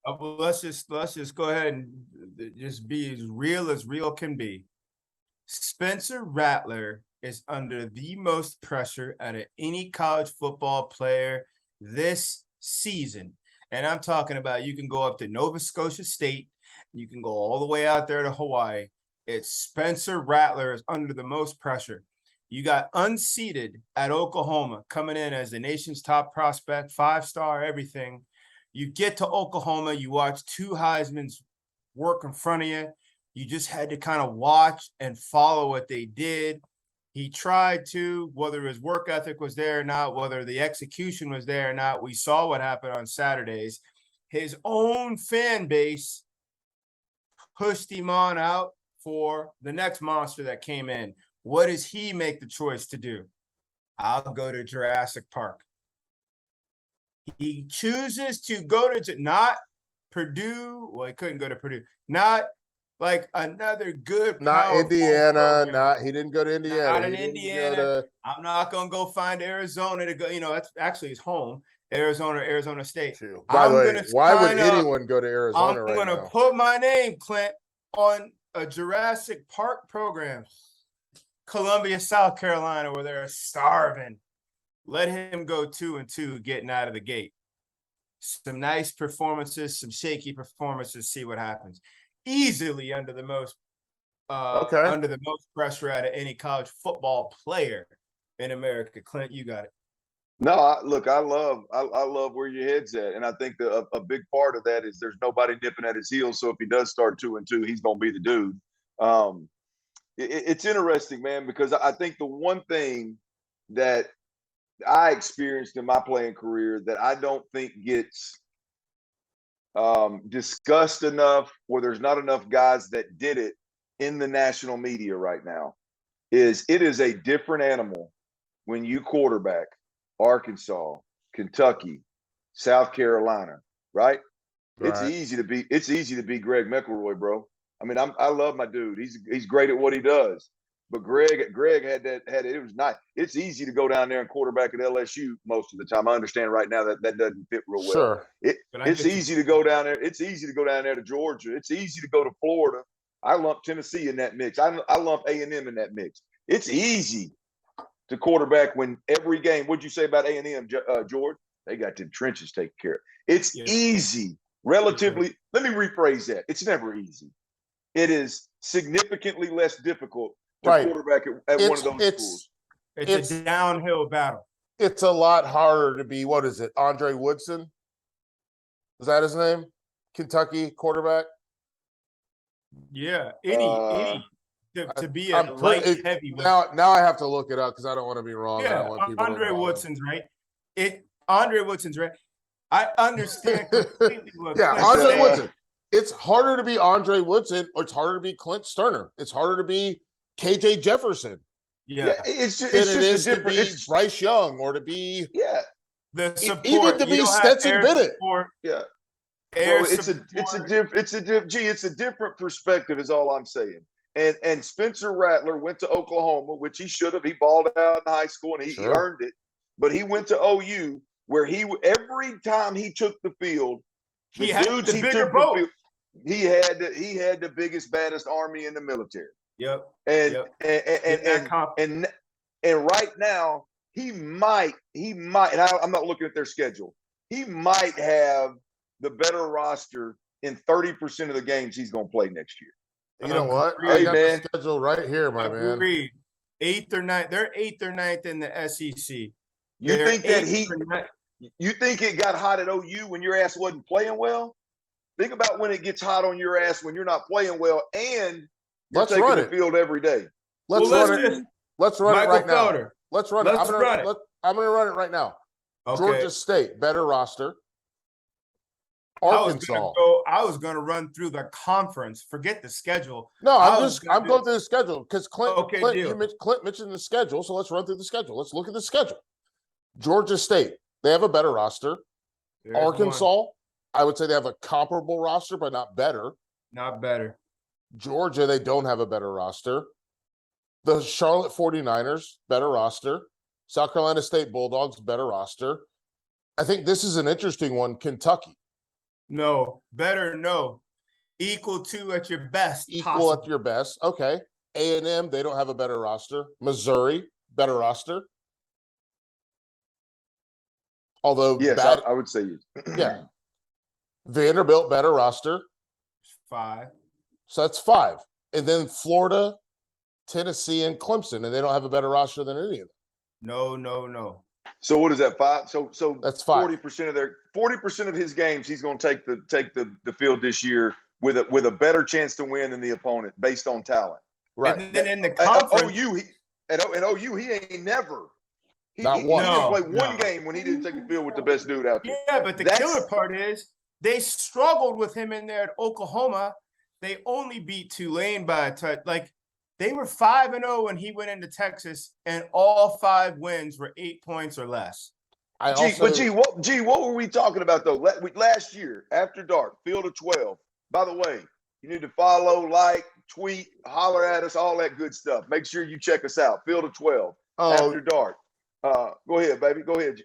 Well, let's just go ahead and just be as real can be. Spencer Rattler is under the most pressure out of any college football player this season. And I'm talking about you can go up to Nova Scotia State, you can go all the way out there to Hawaii. It's Spencer Rattler is under the most pressure. You got unseeded at Oklahoma coming in as the nation's top prospect, 5-star, everything. You get to Oklahoma, you watch two Heisman's work in front of you. You just had to kind of watch and follow what they did. He tried to, whether his work ethic was there or not, whether the execution was there or not. We saw what happened on Saturdays. His own fan base pushed him on out for the next monster that came in. What does he make the choice to do? I'll go to Jurassic Park. He chooses to go to not Purdue. Well, he couldn't go to Purdue. Not like another good. Not Indiana. He didn't go to Indiana. Not in Indiana. I'm not gonna go find Arizona to go. That's actually his home. Arizona State. By the way, why would anyone go to Arizona right now? I'm gonna put my name, Clint, on a Jurassic Park program. Columbia, South Carolina, where they're starving. Let him go 2-2 getting out of the gate. Some nice performances, some shaky performances, see what happens. Easily under the most pressure out of any college football player in America. Clint, you got it. No, I love where your head's at, and I think a big part of that is there's nobody nipping at his heels. So if he does start 2-2, he's going to be the dude. It's interesting, man, because I think the one thing that I experienced in my playing career that I don't think gets discussed enough, or there's not enough guys that did it in the national media right now, is it is a different animal when you quarterback Arkansas, Kentucky, South Carolina, right? It's easy to be Greg McElroy, bro. I mean, I love my dude. He's great at what he does. But Greg had it was not. It's easy to go down there and quarterback at LSU most of the time. I understand right now that doesn't fit real well. Sure. It's easy to go down there. It's easy to go down there to Georgia. It's easy to go to Florida. I lump Tennessee in that mix. I lump A&M in that mix. It's easy to quarterback when every game. What'd you say about A&M, George? They got them trenches taken care of. It's easy, relatively. Let me rephrase that. It's never easy. It is significantly less difficult to quarterback at one of those schools. It's a downhill battle. It's a lot harder to be, what is it, Andre Woodson? Is that his name? Kentucky quarterback? Yeah, to be a light heavy. Now I have to look it up because I don't want to be wrong. Yeah, Andre Woodson's right. Andre Woodson's right. I understand completely what Andre Woodson. It's harder to be Andre Woodson, or it's harder to be Clint Stoerner. It's harder to be KJ Jefferson. Yeah, it's just to be Bryce Young, or to be the support, even to be Stetson Bennett. It's a different perspective, is all I'm saying. And Spencer Rattler went to Oklahoma, which he should have. He balled out in high school and he earned it. But he went to OU, where every time he took the field, he had the bigger boat. He had the biggest, baddest army in the military. Yep. And right now he might. And I'm not looking at their schedule. He might have the better roster in 30% of the games he's going to play next year. You know what? I got the schedule right here, my man. 8th or 9th. They're 8th or 9th in the SEC. You think it got hot at OU when your ass wasn't playing well? Think about when it gets hot on your ass when you're not playing well and you're taking the field every day. Let's run it. Let's run it right now. Let's run it. I'm going to run it right now. Okay. Georgia State, better roster. Arkansas. I was going to run through the conference. Forget the schedule. No, I'm going through the schedule because Clint mentioned the schedule. So let's run through the schedule. Let's look at the schedule. Georgia State, they have a better roster. There's Arkansas, I would say they have a comparable roster, but not better. Not better. Georgia, they don't have a better roster. The Charlotte 49ers, better roster. South Carolina State Bulldogs, better roster. I think this is an interesting one. Kentucky. No, better no. Equal to at your best. Equal at your best. Okay. A&M, they don't have a better roster. Missouri, better roster. Although yes, I would say yeah. Vanderbilt, better roster. 5. So that's 5. And then Florida, Tennessee, and Clemson, and they don't have a better roster than any of them. No. So what is that, 5? So that's 5. 40% of his games he's going to take the field this year with a better chance to win than the opponent based on talent. Right. And then in the conference, at OU, he ain't never. He didn't play one game when he didn't take the field with the best dude out there. Yeah, but the killer part is they struggled with him in there at Oklahoma. They only beat Tulane by a touch. Like, they were 5-0 when he went into Texas, and all 5 wins were 8 points or less. What were we talking about though? Last year, after dark, Field of 12. By the way, you need to follow, like, tweet, holler at us, all that good stuff. Make sure you check us out. Field of 12 after dark. Go ahead, baby. Go ahead,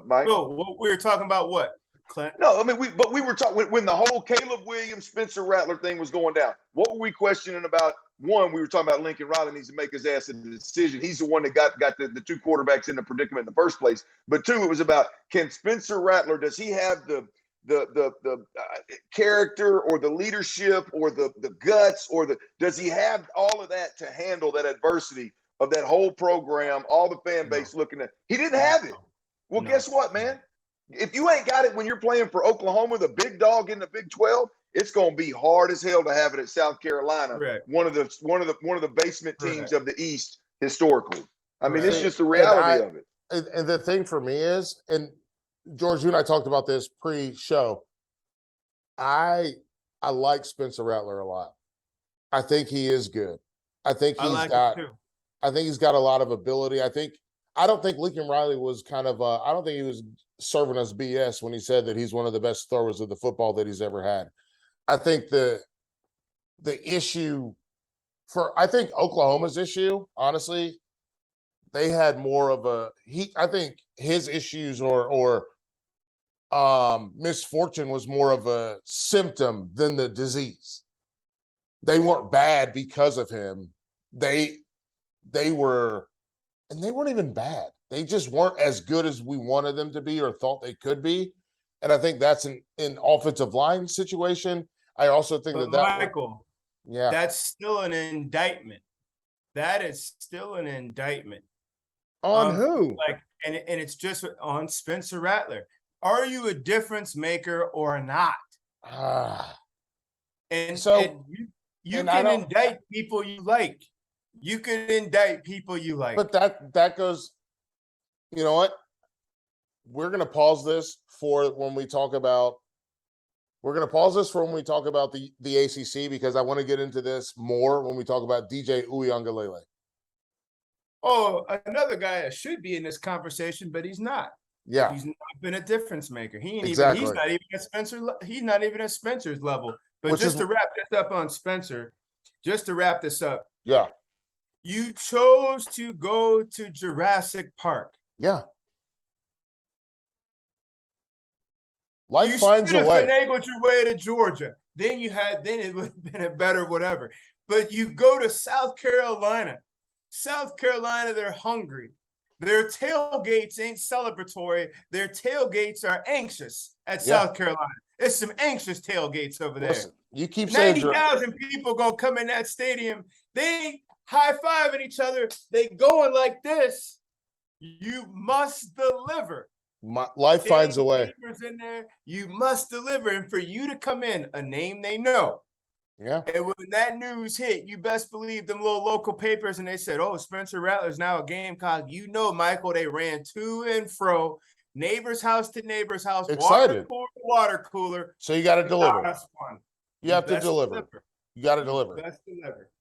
Mike. No, we were talking about what, Clint? No, I mean we were talking when the whole Caleb Williams, Spencer Rattler thing was going down. What were we questioning about? One, we were talking about Lincoln Riley needs to make his ass a decision. He's the one that got the 2 quarterbacks in the predicament in the first place. But 2, it was about, can Spencer Rattler, does he have the character or the leadership or the guts does he have all of that to handle that adversity of that whole program, all the fan base looking at? He didn't have it. Well, guess what, man? If you ain't got it when you're playing for Oklahoma, the big dog in the Big 12, it's going to be hard as hell to have it at South Carolina, one of the basement teams of the East historically. I mean, it's just the reality of it. And the thing for me is, and George, you and I talked about this pre-show. I like Spencer Rattler a lot. I think he is good. I think he's got a lot of ability. I don't think Lincoln Riley was I don't think he was serving us BS when he said that he's one of the best throwers of the football that he's ever had. I think the issue I think Oklahoma's issue, honestly, they had more of I think his issues or misfortune was more of a symptom than the disease. They weren't bad because of him. They were, and they weren't even bad. They just weren't as good as we wanted them to be or thought they could be. And I think that's an offensive line situation. I also think Michael, yeah, that's still an indictment. That is still an indictment. On who? And it's just on Spencer Rattler. Are you a difference maker or not? And so you can indict people you like. You can indict people you like. But that goes, you know what? We're going to pause this for when we talk about the ACC, because I want to get into this more when we talk about DJ Uiagalelei. Oh, another guy that should be in this conversation, but he's not. Yeah, he's not been a difference maker. He's not even at Spencer's level. But to wrap this up on Spencer, yeah, you chose to go to Jurassic Park. Yeah, life finds a way. You finagled your way to Georgia. Then it would have been a better whatever. But you go to South Carolina. South Carolina, they're hungry. Their tailgates ain't celebratory. Their tailgates are anxious at South Carolina. There's some anxious tailgates over there. Listen, you keep saying 90,000 people gonna come in that stadium. They ain't high-fiving each other. They going like this. You must deliver. Life finds a way. In there, you must deliver. And for you to come in, a name they know. Yeah. And when that news hit, you best believe them little local papers, and they said, "Oh, Spencer Rattler's now a Gamecock." You know, Michael, they ran to and fro, neighbor's house to neighbor's house, excited, water cooler. So you got to deliver. You have to deliver. You got to deliver. Best deliver.